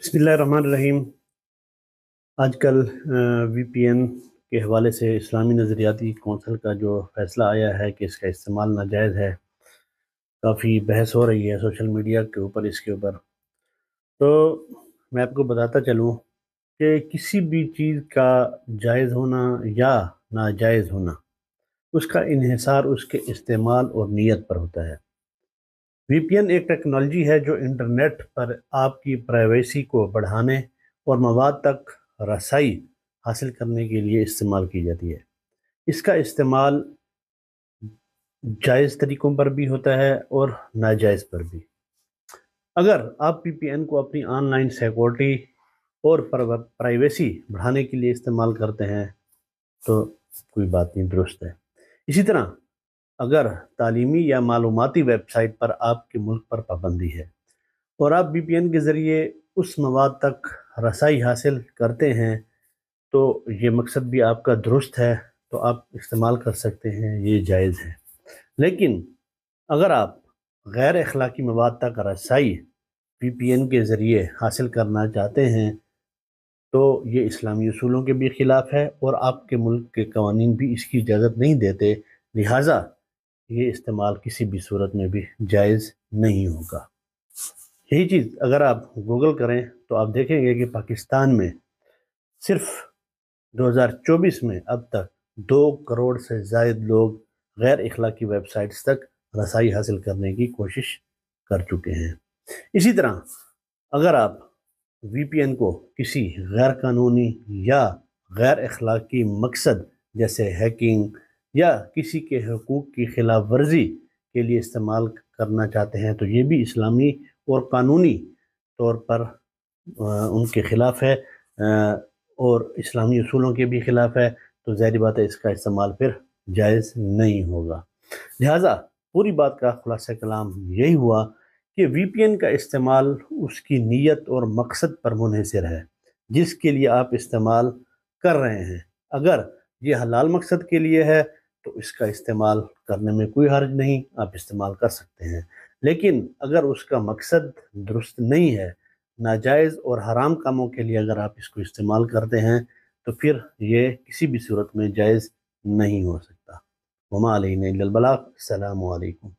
बिस्मिल्लाहिर्रहमानिर्रहीम। आजकल VPN के हवाले से इस्लामी नज़रियाती कौंसल का जो फ़ैसला आया है कि इसका इस्तेमाल नाजायज़ है, काफ़ी बहस हो रही है सोशल मीडिया के ऊपर इसके ऊपर। तो मैं आपको बताता चलूँ कि किसी भी चीज़ का जायज़ होना या नाजायज़ होना, उसका इन्हिसार उसके इस्तेमाल और नीयत पर होता है। VPN एक टेक्नोलॉजी है जो इंटरनेट पर आपकी प्राइवेसी को बढ़ाने और मवाद तक रसाई हासिल करने के लिए इस्तेमाल की जाती है। इसका इस्तेमाल जायज़ तरीक़ों पर भी होता है और नाजायज़ पर भी। अगर आप VPN को अपनी ऑनलाइन सिक्योरिटी और प्राइवेसी बढ़ाने के लिए इस्तेमाल करते हैं तो कोई बात नहीं, दुरुस्त है। इसी तरह अगर तालीमी या मालूमाती वेबसाइट पर आपके मुल्क पर पाबंदी है और आप VPN के ज़रिए उस मवाद तक रसाई हासिल करते हैं, तो ये मकसद भी आपका दुरुस्त है, तो आप इस्तेमाल कर सकते हैं, ये जायज़ है। लेकिन अगर आप गैर अखलाकी मवाद तक रसाई VPN के ज़रिए हासिल करना चाहते हैं, तो ये इस्लामी उसूलों के भी ख़िलाफ़ है और आपके मुल्क के कवानीन भी इसकी इजाज़त नहीं देते, लिहाजा ये इस्तेमाल किसी भी सूरत में भी जायज़ नहीं होगा। यही चीज़ अगर आप गूगल करें तो आप देखेंगे कि पाकिस्तान में सिर्फ 2024 में अब तक 2 करोड़ से ज़ायद लोग गैर अखलाकी वेबसाइट्स तक रसाई हासिल करने की कोशिश कर चुके हैं। इसी तरह अगर आप VPN को किसी गैर कानूनी या गैर अखलाकी मकसद जैसे हैकिंग या किसी के हकूक़ की खिलाफ वर्जी के लिए इस्तेमाल करना चाहते हैं, तो ये भी इस्लामी और कानूनी तौर पर उनके ख़िलाफ़ है और इस्लामी उसूलों के भी ख़िलाफ़ है, तो ज़ाहिर बात है इसका इस्तेमाल फिर जायज़ नहीं होगा। लिहाजा पूरी बात का खुलासा कलाम यही हुआ कि VPN का इस्तेमाल उसकी नीयत और मकसद पर मुनहसर है जिसके लिए आप इस्तेमाल कर रहे हैं। अगर ये हलाल मकसद के लिए है तो इसका इस्तेमाल करने में कोई हर्ज नहीं, आप इस्तेमाल कर सकते हैं। लेकिन अगर उसका मकसद दुरुस्त नहीं है, नाजायज़ और हराम कामों के लिए अगर आप इसको इस्तेमाल करते हैं, तो फिर ये किसी भी सूरत में जायज़ नहीं हो सकता। वमा अलैना इल्लल बलाग। अस्सलामु अलैकुम।